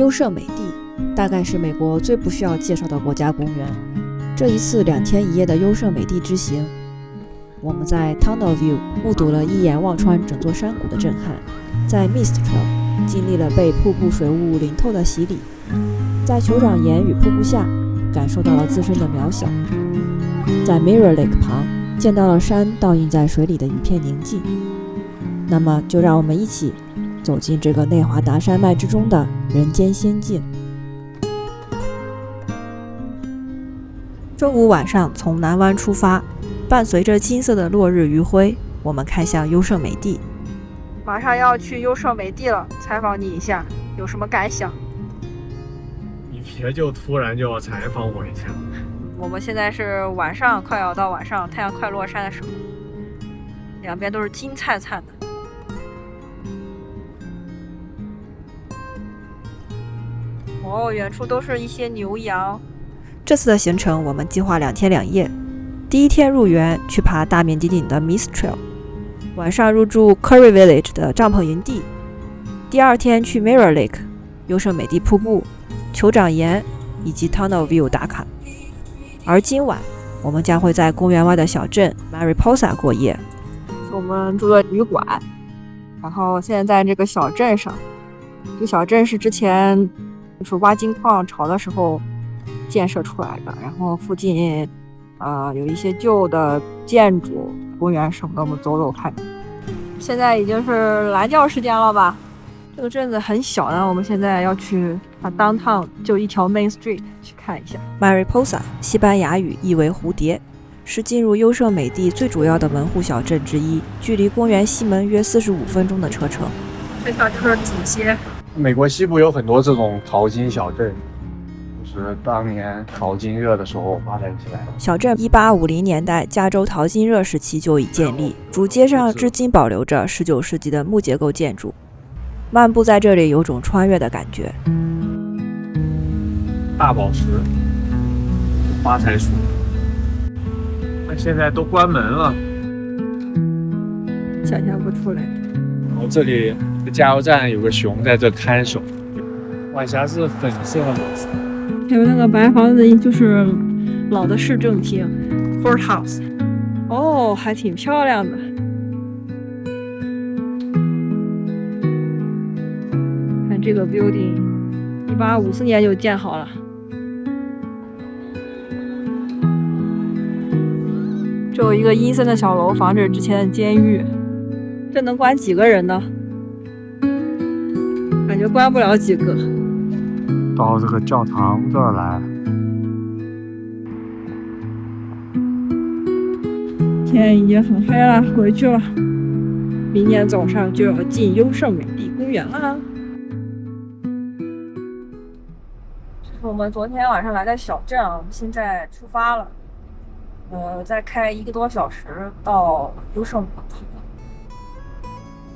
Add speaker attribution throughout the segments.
Speaker 1: 优胜美地大概是美国最不需要介绍的国家公园。这一次2天1夜的优胜美地之行，我们在 Tunnel View 目睹了一眼望穿整座山谷的震撼，在 Mist Trail 经历了被瀑布水雾淋透的洗礼，在酋长岩与瀑布下感受到了自身的渺小，在 Mirror Lake 旁见到了山倒映在水里的一片宁静。那么就让我们一起走进这个内华达山脉之中的人间仙境。周五晚上从南湾出发，伴随着金色的落日余晖，我们开向优胜美地。马上要去优胜美地了，采访你一下，有什么感想？
Speaker 2: 你别就突然就要采访我一下。
Speaker 1: 我们现在是晚上，快要到晚上，太阳快落山的时候，两边都是金灿灿的。哦，远处都是一些牛羊。这次的行程我们计划2天2夜，第一天入园去爬大名鼎鼎的 Mist Trail， 晚上入住 Curry Village 的帐篷营地，第二天去 Mirror Lake 优胜美地瀑布、酋长岩以及 Tunnel View 打卡。而今晚我们将会在公园外的小镇 Mariposa 过夜。我们住的旅馆，然后现在在这个小镇上，这个小镇是之前就是挖金矿潮的时候建设出来的，然后附近有一些旧的建筑、公园什么的，我们走走看。现在已经是蓝觉时间了吧？这个镇子很小呢，我们现在要去downtown 就一条 Main Street 去看一下。Mariposa 西班牙语意为蝴蝶，是进入优胜美地最主要的门户小镇之一，距离公园西门约45分钟的车程。这条就是主街。
Speaker 2: 美国西部有很多这种淘金小镇，就是当年淘金热的时候发展起来的。
Speaker 1: 小镇1850年代加州淘金热时期就已建立，主街上至今保留着19世纪的木结构建筑，漫步在这里有种穿越的感觉。
Speaker 2: 大宝石、发财树，那现在都关门了，
Speaker 1: 想象不出来。
Speaker 2: 然后这里加油站有个熊在这看守，晚霞是粉色的。
Speaker 1: 还有那个白房子就是老的市政厅 Courthouse， 哦，还挺漂亮的。看这个 building 1854年就建好了。这有一个阴森的小楼房，这是之前的监狱。这能关几个人呢？感觉关不了几个。
Speaker 2: 到这个教堂这儿来，
Speaker 1: 天已经很黑了，回去了。明天早上就要进优胜美地公园了。这是我们昨天晚上来的小镇啊，我们现在出发了。再开1个多小时到优胜美地。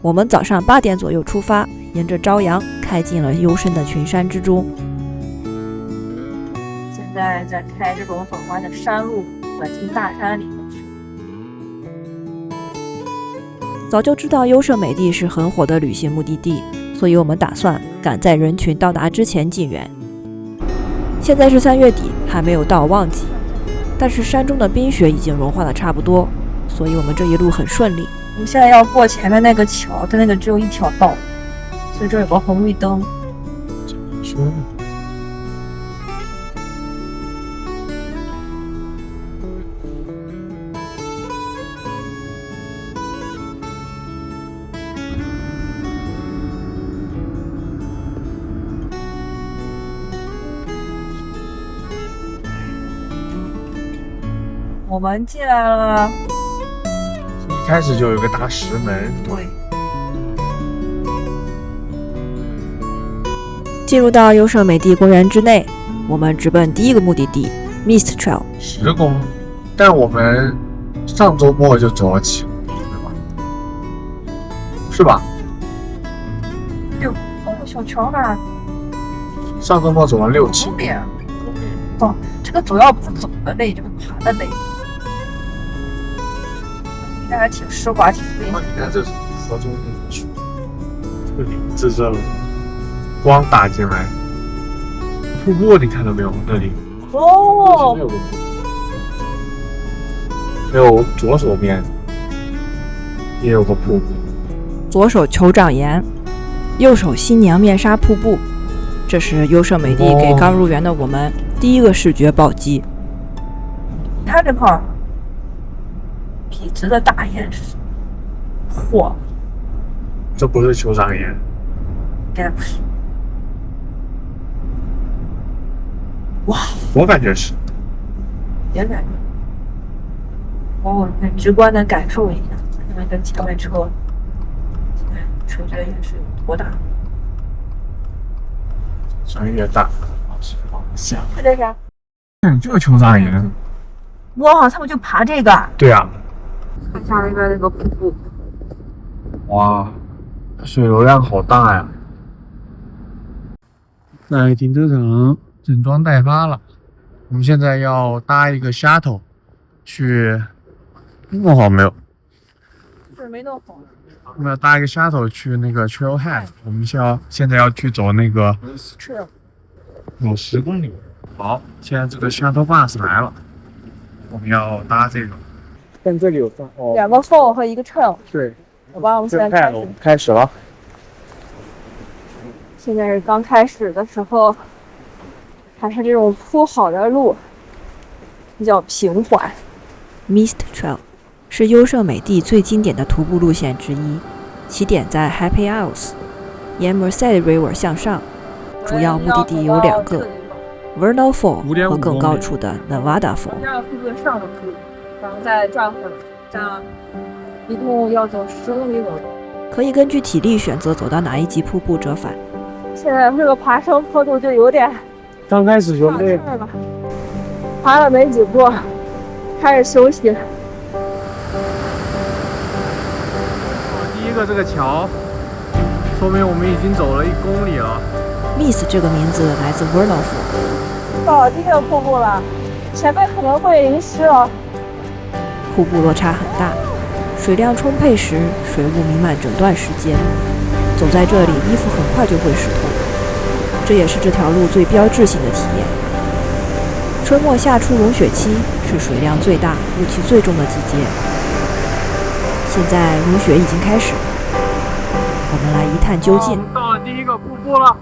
Speaker 1: 我们早上8点左右出发，沿着朝阳开进了幽深的群山之中。现在在开这种陡弯的山路，拐进大山里面去。早就知道优胜美地是很火的旅行目的地，所以我们打算赶在人群到达之前进园。现在是3月底，还没有到旺季，但是山中的冰雪已经融化的差不多，所以我们这一路很顺利。我们现在要过前面那个桥，但那个只有一条道，所以这有个红绿灯。我们进来了。
Speaker 2: 一开始就有个大石门。
Speaker 1: 对。进入到优胜美地公园之内，我们直奔第一个目的地 Mist Trail。
Speaker 2: 10公里，但我们上周末就走了7公里，对吧？是吧？6公里小桥吧。上周末走了6、7公里。
Speaker 1: 哦，这个主要不是走的累，这个爬的累。应该还挺湿滑，挺危险。
Speaker 2: 你看这是河中那个树，这是光打进来，瀑布，你看到没有？那里
Speaker 1: 哦，
Speaker 2: 还有左手边也有个瀑布。
Speaker 1: 左手酋长岩，右手新娘面纱瀑布。这是优胜美地给刚入园的我们第一个视觉暴击。它这块笔直的大岩石，嚯！
Speaker 2: 这不是酋长岩，
Speaker 1: 应该不是。哇，
Speaker 2: 我感觉是。
Speaker 1: 也感觉。哦，很直观的感受一下，因为跟前面车，车这个岩石有多大？
Speaker 2: 山越大，是往下。
Speaker 1: 这是啥？
Speaker 2: 这个酋长岩。
Speaker 1: 哇，他们就爬这个？
Speaker 2: 对啊。
Speaker 1: 看下面那个瀑布。
Speaker 2: 哇，水流量好大呀！那停车场整装待发了，我们现在要搭一个 shuttle 去，弄好没有？
Speaker 1: 是没弄好。
Speaker 2: 我们要搭一个 shuttle 去那个 Trailhead， 我们现在要去走那个有10公里。好，现在这个 shuttle bus 来了，我们要搭这个。但这里有
Speaker 1: 2个 fall 和1个 trail。
Speaker 2: 对。
Speaker 1: 好吧，我们现在
Speaker 2: 开始了。
Speaker 1: 现在是刚开始的时候，还是这种铺好的路，比较平缓。Mist Trail 是优胜美地最经典的徒步路线之一，起点在 Happy Isles， 沿 Merced River 向上，主要目的地有2个 ：Vernal Fall 和更高处的 Nevada Fall。第2个瀑布上的瀑布，然后再转回来，这样一共要走10公里左右。可以根据体力选择走到哪一级瀑布折返。现在这个爬升坡度就有点，
Speaker 2: 刚开始就累
Speaker 1: 了，爬了没几步，开始休息。
Speaker 2: 第一个这个桥，说明我们已经走了1公里了。
Speaker 1: Miss 这个名字来自 Vernal Fall。到了第一个瀑布了，前面可能会淋湿了。瀑布落差很大，水量充沛时，水雾弥漫整段时间。走在这里，衣服很快就会湿透，这也是这条路最标志性的体验。春末夏初融雪期是水量最大、雾气最重的季节。现在融雪已经开始，我们来一探究竟。
Speaker 2: 我们到了第一个瀑布了，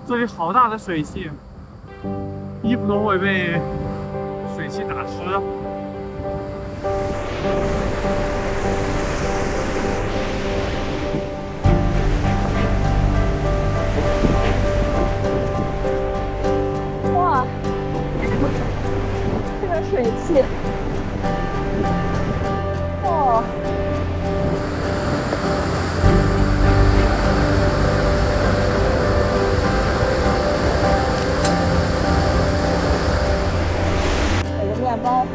Speaker 2: 这里好大的水汽，衣服都会被水汽打湿。
Speaker 1: 哇，这个水汽，哇！有个面包。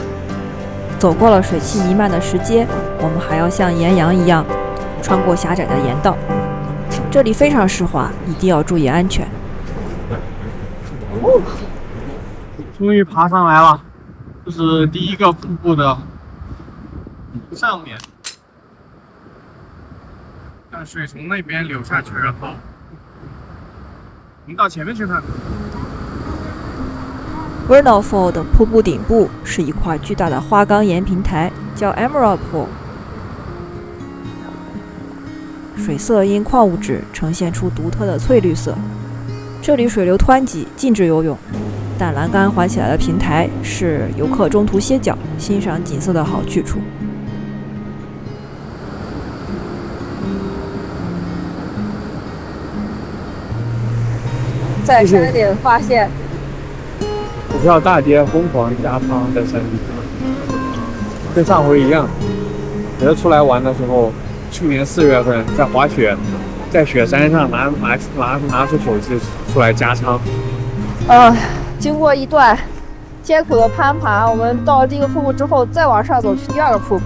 Speaker 1: 走过了水汽弥漫的石阶，我们还要像岩羊一样穿过狭窄的岩道。这里非常湿滑，一定要注意安全。
Speaker 2: 终于爬上来了，这是第一个瀑布的上面，看水从那边流下去，然后我们到前面去看。
Speaker 1: Vernal Fall 的瀑布顶部是一块巨大的花岗岩平台，叫 Emerald Pool。水色因矿物质呈现出独特的翠绿色。这里水流湍急，禁止游泳，但栏杆环起来的平台是游客中途歇脚、欣赏景色的好去处。在山顶发现。
Speaker 2: 股票大跌，疯狂加仓在山顶，跟上回一样。我在出来玩的时候，去年4月份在滑雪，在雪山上拿出手机出来加仓。
Speaker 1: 经过一段艰苦的攀爬，我们到了第一个瀑布之后，再往上走去第2个瀑布，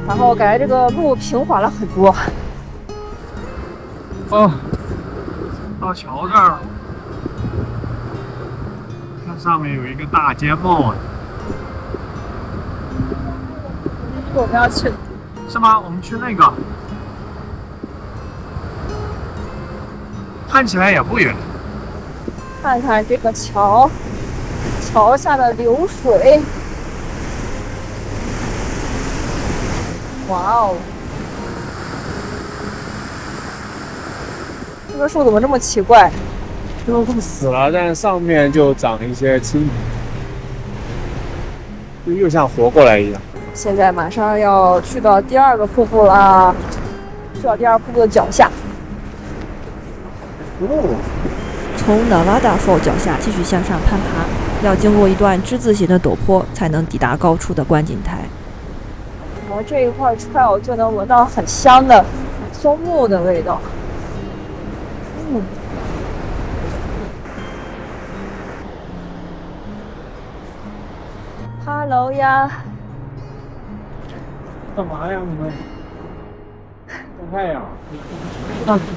Speaker 1: 然后感觉这个路平缓了很多。
Speaker 2: 到桥这儿了。上面有一个大街帽，
Speaker 1: 我们要去，
Speaker 2: 是吗？我们去那个，看起来也不远。
Speaker 1: 看看这个桥，桥下的流水。哇哦！这棵树怎么这么奇怪？
Speaker 2: 这棵树死了，但上面就长了一些青苔，就又像活过来一样。
Speaker 1: 现在马上要去到第二个瀑布啦，去到第二瀑布的脚下。从 Nevada Fall 脚下继续向上攀爬，要经过一段之字形的陡坡，才能抵达高处的观景台。然后这一块 trail 就能闻到很香的松木的味道。Hello 呀！
Speaker 2: 干嘛呀你们？晒太阳。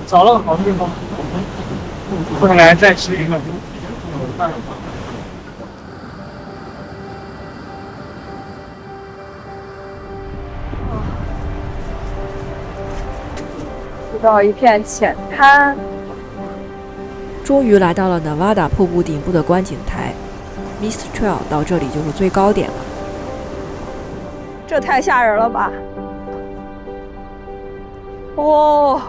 Speaker 2: 找了个好地方。回来再吃一个。
Speaker 1: 遇到一片浅滩，终于来到了 Nevada 瀑布顶部的观景台。Mist Trail 到这里就是最高点了，这太吓人了吧！哇，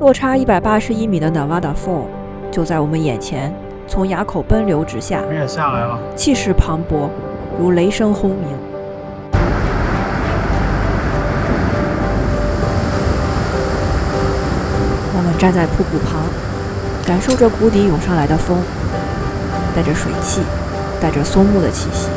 Speaker 1: 落差181米的 Nevada Fall 就在我们眼前，从垭口奔流直下，
Speaker 2: 我也下来了，
Speaker 1: 气势磅礴，如雷声轰鸣。我们站在瀑布旁，感受着谷底涌上来的风，带着水汽，带着松木的气息。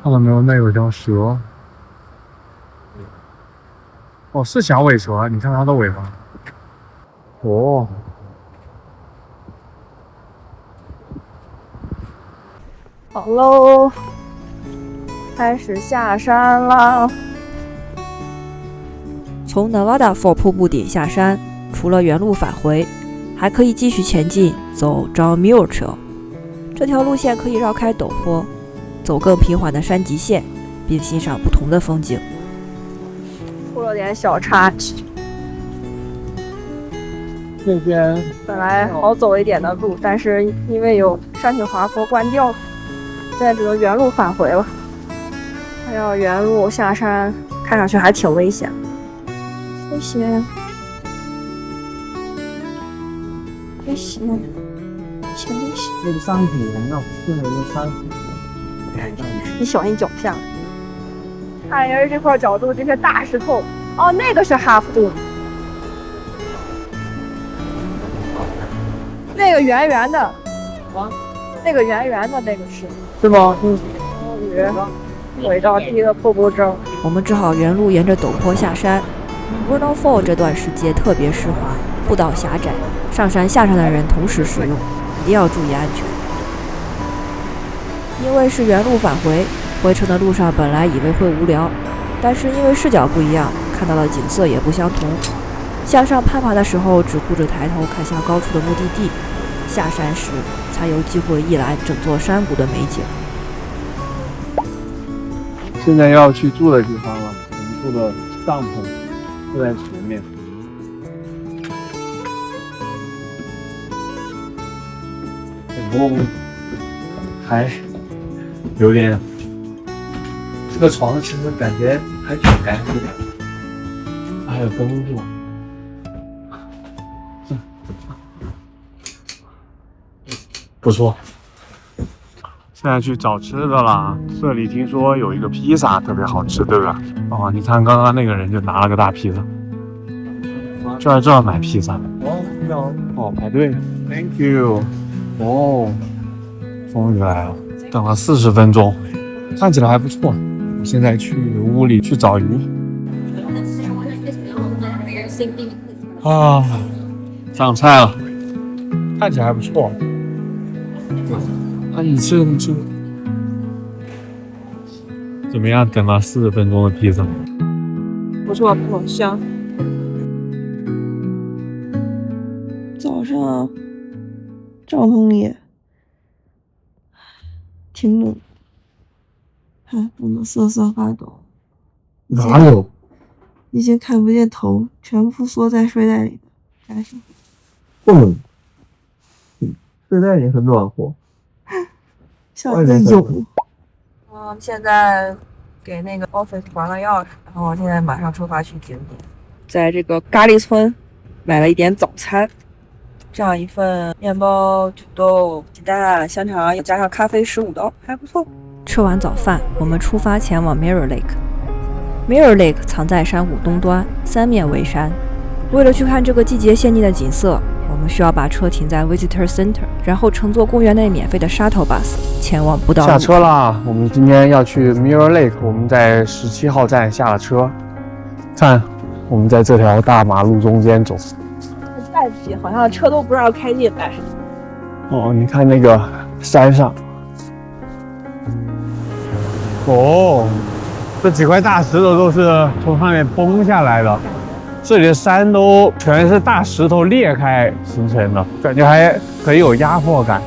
Speaker 2: 看到没有？那有条蛇。哦，是响尾蛇，你看它的尾巴。哦。
Speaker 1: 好喽，开始下山啦！从 Nevada Fall 瀑布顶下山，除了原路返回，还可以继续前进，走 John Muir Trail。这条路线可以绕开陡坡，走更平缓的山脊线，并欣赏不同的风景。出了点小插曲，
Speaker 2: 那边
Speaker 1: 本来好走一点的路，但是因为有山体滑坡关掉了。现在只能原路返回了，还要原路下山，看上去还挺危险。危险，危险，危险！
Speaker 2: 那个山体，那不是那个山体。
Speaker 1: 你小心脚下。看一下这块角度，这些大石头，哦，那个是 Half Dome， 那个圆圆的，啊，那个圆圆的那个是
Speaker 2: 吗？
Speaker 1: 终于回到第一个瀑布这儿，我们只好原路沿着陡坡下山。Vernal Fall 这段石阶特别湿滑，步道狭窄，上山下山的人同时使用，一定要注意安全。因为是原路返回，回程的路上本来以为会无聊，但是因为视角不一样，看到的景色也不相同。向上攀爬的时候，只顾着抬头看向高处的目的地；下山时，才有机会一览整座山谷的美景。
Speaker 2: 现在要去住的地方了，我们住的帐篷就在前面。还有点，这个床其实感觉还挺干净的，还有灯柱。不错。现在去找吃的了，这里听说有一个披萨特别好吃，对吧？哦，你看刚刚那个人就拿了个大披萨，就在这儿买披萨。哦，排队 ，Thank you。哦，终于来了，等了40分钟，看起来还不错。我现在去屋里去找鱼。啊，上菜了，看起来还不错。那你吃怎么样？等了40分钟的披萨，
Speaker 1: 不错，不错，香。早上帐篷里挺冷，
Speaker 3: 看，弄得瑟瑟发抖。
Speaker 2: 哪有？
Speaker 3: 已经看不见头，全部缩在睡袋里。加上，
Speaker 2: 睡袋也很暖和。
Speaker 3: 像一个蛹。
Speaker 1: 现在给那个 office 还了钥匙，然后现在马上出发去景点。在这个咖喱村买了一点早餐，这样一份面包、土豆、鸡蛋、香肠，加上咖啡$15，还不错。吃完早饭，我们出发前往 Mirror Lake。Mirror Lake 藏在山谷东端，三面围山。为了去看这个季节限定的景色，我们需要把车停在 Visitor Center， 然后乘坐公园内免费的 Shuttle Bus 前往步道。
Speaker 2: 下车啦！我们今天要去 Mirror Lake， 我们在17号站下了车。看，我们在这条大马路中间走。
Speaker 1: 太挤，好像车都不让开进来。
Speaker 2: 哦，你看那个山上。哦，这几块大石头都是从上面崩下来的。这里的山都全是大石头裂开形成的，感觉还很有压迫感。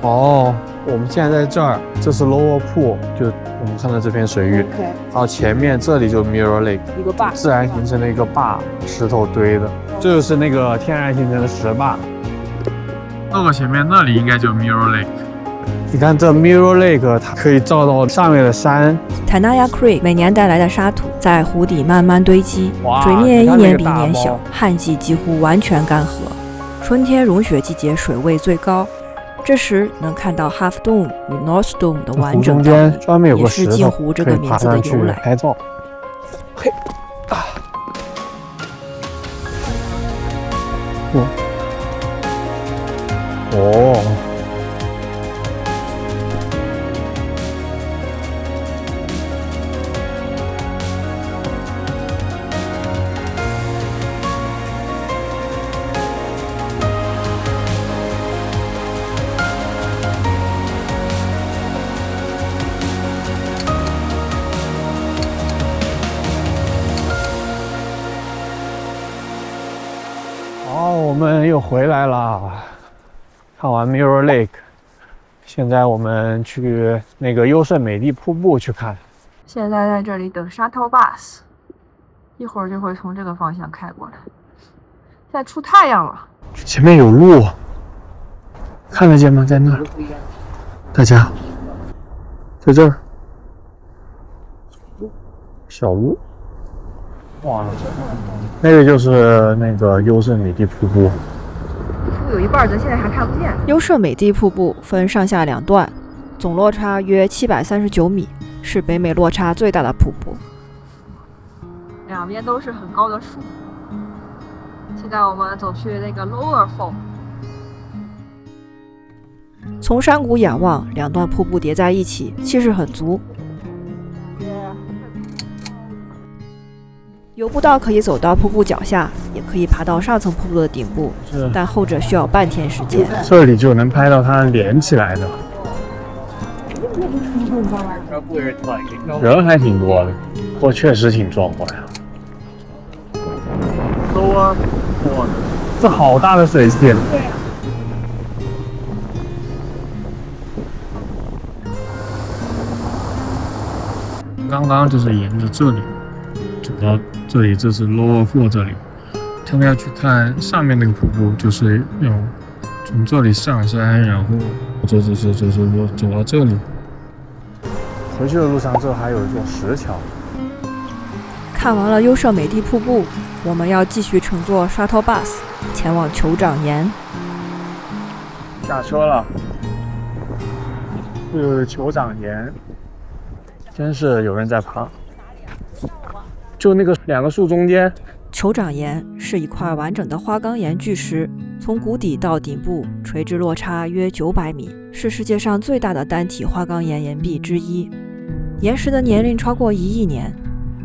Speaker 2: 哦，我们现在在这儿，这是 Lower Pool， 就我们看到这片水域。然后前面这里就是 Mirror Lake，
Speaker 1: 一个坝，
Speaker 2: 自然形成的一个坝，石头堆的。这就是那个天然形成的石坝。那个前面那里应该就是 Mirror Lake。你看这 Mirror Lake， 它可以照到上面的山。
Speaker 1: Tanaya Creek 每年带来的沙土在湖底慢慢堆积，水面一年比一年小，旱季几乎完全干涸，春天融雪季节水位最高。这时能看到 Half Dome 与 North Dome 的完整倒影，也是镜湖这个名字的由来。
Speaker 2: 拍照。嘿，啊，哦。我们又回来了，看完 Mirror Lake， 现在我们去那个优胜美地瀑布去看。
Speaker 1: 现在在这里等 Shuttle Bus， 一会儿就会从这个方向开过来。现在出太阳了，
Speaker 2: 前面有路，看得见吗？在那儿，大家，在这儿，小路。哇，那个就是那个优胜美地瀑布。
Speaker 1: 有一半咱现在还看不见。优胜美地瀑布分上下两段，总落差约739米，是北美落差最大的瀑布。两边都是很高的树。现在我们走去那个 Lower Fall。从山谷仰望，两段瀑布叠在一起，气势很足。有步道可以走到瀑布脚下，也可以爬到上层瀑布的顶部，但后者需要半天时间。
Speaker 2: 这里就能拍到它连起来的，人还挺多的，不过确实挺壮观呀。哇，这好大的水线！刚刚就是沿着这里走到这里，这是 Lower Fall 这里。他们要去看上面那个瀑布，就是要从这里上山，然后走到这里。回去的路上，这还有一座石桥。
Speaker 1: 看完了优胜美地瀑布，我们要继续乘坐 Shuttle Bus 前往酋长岩。
Speaker 2: 下车了，是酋长岩，真是有人在爬。就那个两个树中间，
Speaker 1: 酋长岩是一块完整的花岗岩巨石，从谷底到顶部垂直落差约900米，是世界上最大的单体花岗岩岩壁之一。岩石的年龄超过1亿年，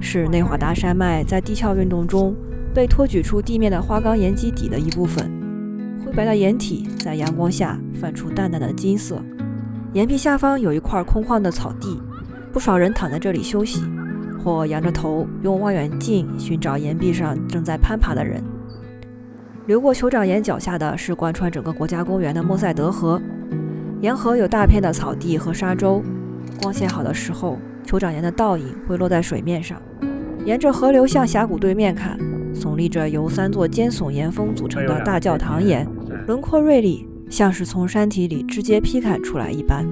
Speaker 1: 是内华达山脉在地壳运动中被托举出地面的花岗岩基底的一部分。灰白的岩体在阳光下泛出淡淡的金色。岩壁下方有一块空旷的草地，不少人躺在这里休息，或仰着头用望远镜寻找岩壁上正在攀爬的人。流过酋长岩脚下的是贯穿整个国家公园的莫塞德河，沿河有大片的草地和沙洲，光线好的时候酋长岩的倒影会落在水面上。沿着河流向峡谷对面看，耸立着由3座尖耸岩峰组成的大教堂岩，轮廓锐利，像是从山体里直接劈砍出来一般。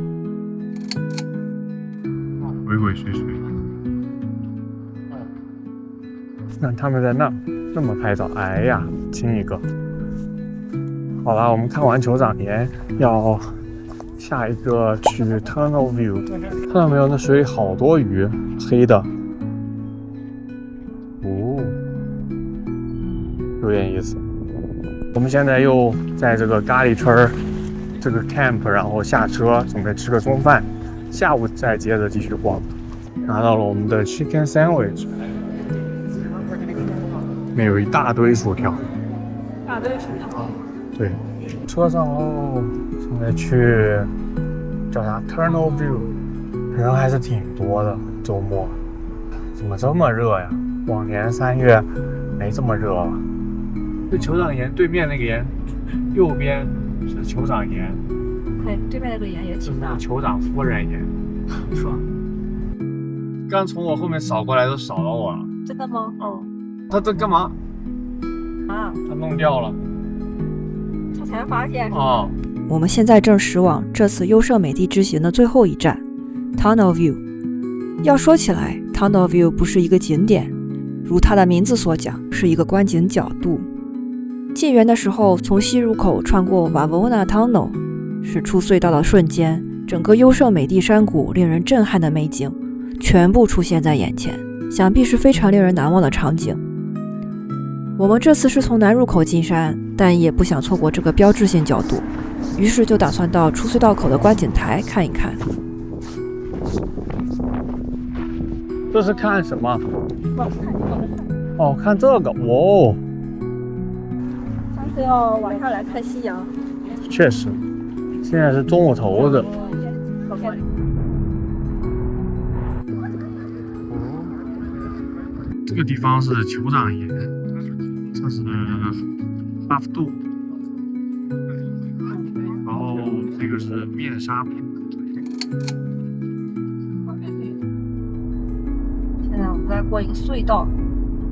Speaker 2: 鬼鬼祟祟。那他们在那这么拍照，哎呀，亲一个。好了，我们看完酋长岩，要下一个去 Tunnel View。看到没有？那水里好多鱼，黑的。哦，有点意思。我们现在又在这个咖喱村这个 camp， 然后下车准备吃个中饭，下午再接着继续逛。拿到了我们的 chicken sandwich， 里面有一大堆薯条。
Speaker 3: 大堆薯条。
Speaker 2: 对，车上喽，现在去叫啥 Tunnel View， 人还是挺多的。周末怎么这么热呀？往年3月没这么热了。这酋长岩对面那个岩，右边是酋长岩，
Speaker 1: 对，对面那个岩也挺大。
Speaker 2: 酋长夫人岩，是吧？刚从我后面扫过来都扫到我了。
Speaker 1: 真的吗？
Speaker 2: 他这干嘛？
Speaker 1: 啊，
Speaker 2: 他弄掉了。
Speaker 1: 他才发现。
Speaker 2: 哦。
Speaker 1: 我们现在正驶往这次优胜美地之行的最后一站 Tunnel View。要说起来 ，Tunnel View 不是一个景点，如它的名字所讲，是一个观景角度。进园的时候，从西入口穿过 Wawona Tunnel， 是出隧道的瞬间，整个优胜美地山谷令人震撼的美景全部出现在眼前，想必是非常令人难忘的场景。我们这次是从南入口进山，但也不想错过这个标志性角度，于是就打算到出隧道口的观景台看一看。
Speaker 2: 这是看什么？哦，看这个哦。
Speaker 1: 下次要晚上来看夕阳。
Speaker 2: 确实，现在是中午头的。这个地方是酋长岩，这是巴夫杜，然后这个是面纱布。
Speaker 1: 现在我们在过一个隧道，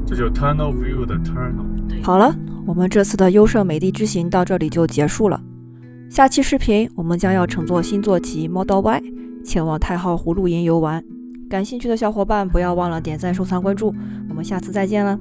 Speaker 2: 这就是 Tunnel View 的 Tunnel。
Speaker 1: 好了，我们这次的优胜美地之行到这里就结束了。下期视频我们将要乘坐星座旗 Model Y 前往太浩湖露营游玩。感兴趣的小伙伴不要忘了点赞、收藏、关注，我们下次再见了。